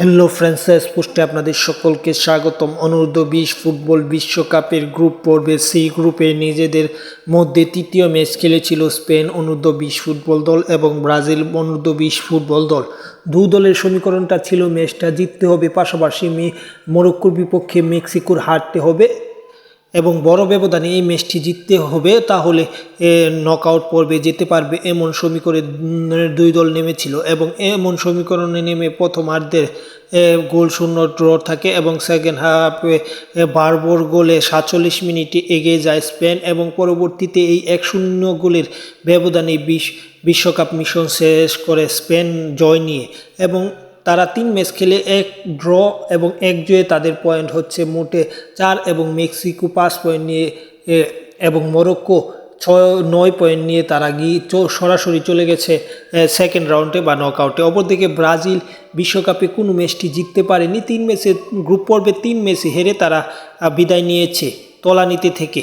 Hello friends, পোস্টে আপনাদের সকলকে স্বাগতম। অনূর্ধ্ব-20 ফুটবল বিশ্বকাপের গ্রুপ পর্বে সি গ্রুপে নিজেদের মধ্যে তৃতীয় ম্যাচ খেলেছিল স্পেন অনূর্ধ্ব-20 ফুটবল দল এবং ব্রাজিল অনূর্ধ্ব-20 ফুটবল দল। দু দলের সমীকরণটা ছিল ম্যাচটা জিততে হবে, পাশাপাশি মরক্কোর বিপক্ষে মেক্সিকোর হারতে হবে এবং বড় ব্যবধানে এই ম্যাচটি জিততে হবে, তাহলে নকআউট পর্বে যেতে পারবে এমন সমীকরণে দুই দল নেমেছিল। এবং এমন সমীকরণে নেমে প্রথমার্ধের গোল শূন্য ড্র থাকে এবং সেকেন্ড হাফে বারবার গোলে 47 মিনিটে এগিয়ে যায় স্পেন এবং পরবর্তীতে এই 1-0 গোলের ব্যবধানে বিশ্বকাপ মিশন শেষ করে স্পেন জয় নিয়ে। এবং তারা 3 ম্যাচ খেলে 1 ড্র এবং 1 জয়ে তাদের পয়েন্ট হচ্ছে মোটে 4 এবং মেক্সিকো 5 পয়েন্ট নিয়ে এবং মরক্কো 9 পয়েন্ট নিয়ে তারা সরাসরি চলে গেছে সেকেন্ড রাউন্ডে বা নকআউটে। অপরদিকে ব্রাজিল বিশ্বকাপে কোনো ম্যাচটি জিততে পারেনি, 3 ম্যাচে গ্রুপ পর্বে 3 ম্যাচে হেরে তারা বিদায় নিয়েছে তলানিতে থেকে।